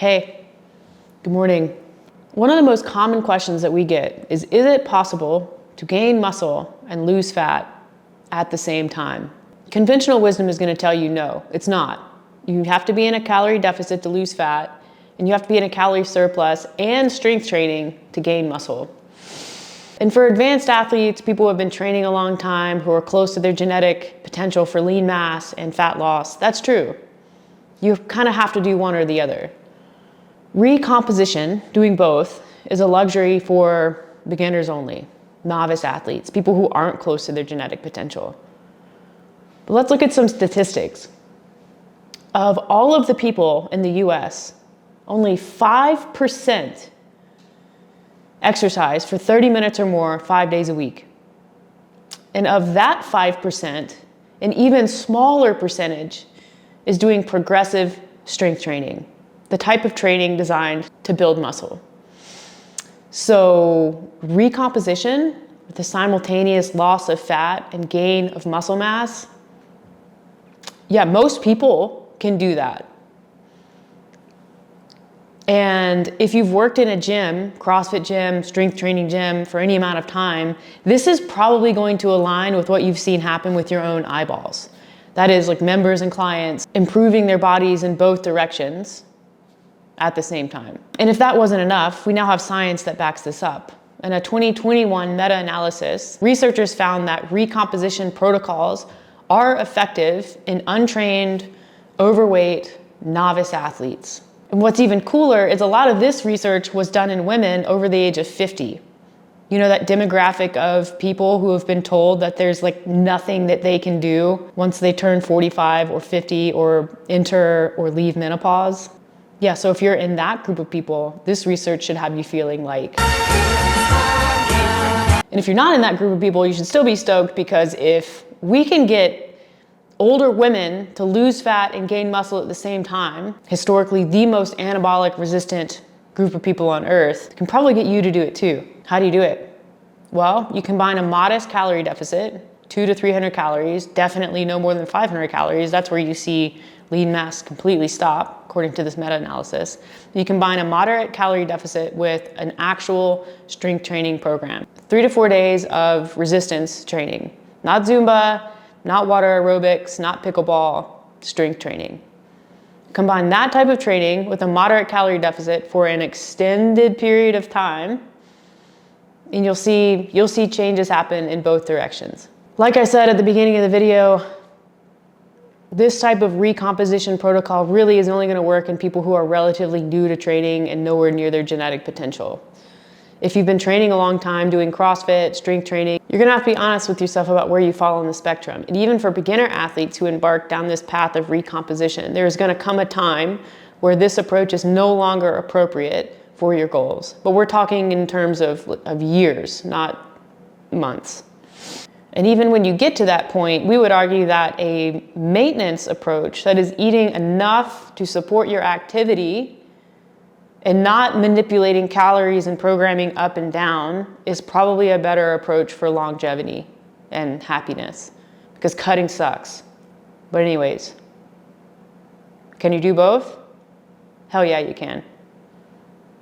Hey, good morning. One of the most common questions that we get is it possible to gain muscle and lose fat at the same time? Conventional wisdom is going to tell you no, it's not. You have to be in a calorie deficit to lose fat, and you have to be in a calorie surplus and strength training to gain muscle. And for advanced athletes, people who have been training a long time, who are close to their genetic potential for lean mass and fat loss, that's true. You kind of have to do one or the other. Recomposition, doing both, is a luxury for beginners only, novice athletes, people who aren't close to their genetic potential. But let's look at some statistics. Of all of the people in the US, only 5% exercise for 30 minutes or more 5 days a week. And of that 5%, an even smaller percentage is doing progressive strength training, the type of training designed to build muscle. So recomposition with the simultaneous loss of fat and gain of muscle mass, yeah, most people can do that. And if you've worked in a gym, CrossFit gym, strength training gym for any amount of time, this is probably going to align with what you've seen happen with your own eyeballs. That is, like, members and clients improving their bodies in both directions at the same time. And if that wasn't enough, we now have science that backs this up. In a 2021 meta-analysis, researchers found that recomposition protocols are effective in untrained, overweight, novice athletes. And what's even cooler is a lot of this research was done in women over the age of 50. You know, that demographic of people who have been told that there's like nothing that they can do once they turn 45 or 50 or enter or leave menopause. Yeah, so if you're in that group of people, this research should have you feeling like. And if you're not in that group of people, you should still be stoked, because if we can get older women to lose fat and gain muscle at the same time, historically the most anabolic resistant group of people on earth, can probably get you to do it too. How do you do it? Well, you combine a modest calorie deficit, 200 to 300 calories, definitely no more than 500 calories. That's where you see lean mass completely stop, according to this meta-analysis. You combine a moderate calorie deficit with an actual strength training program. 3 to 4 days of resistance training, not Zumba, not water aerobics, not pickleball, strength training. Combine that type of training with a moderate calorie deficit for an extended period of time, and you'll see changes happen in both directions. Like I said at the beginning of the video, this type of recomposition protocol really is only going to work in people who are relatively new to training and nowhere near their genetic potential. If you've been training a long time, doing CrossFit, strength training, you're going to have to be honest with yourself about where you fall on the spectrum. And even for beginner athletes who embark down this path of recomposition, there's going to come a time where this approach is no longer appropriate for your goals. But we're talking in terms of years, not months. And even when you get to that point, we would argue that a maintenance approach, that is eating enough to support your activity and not manipulating calories and programming up and down, is probably a better approach for longevity and happiness, because cutting sucks. But anyways, can you do both? Hell yeah, you can.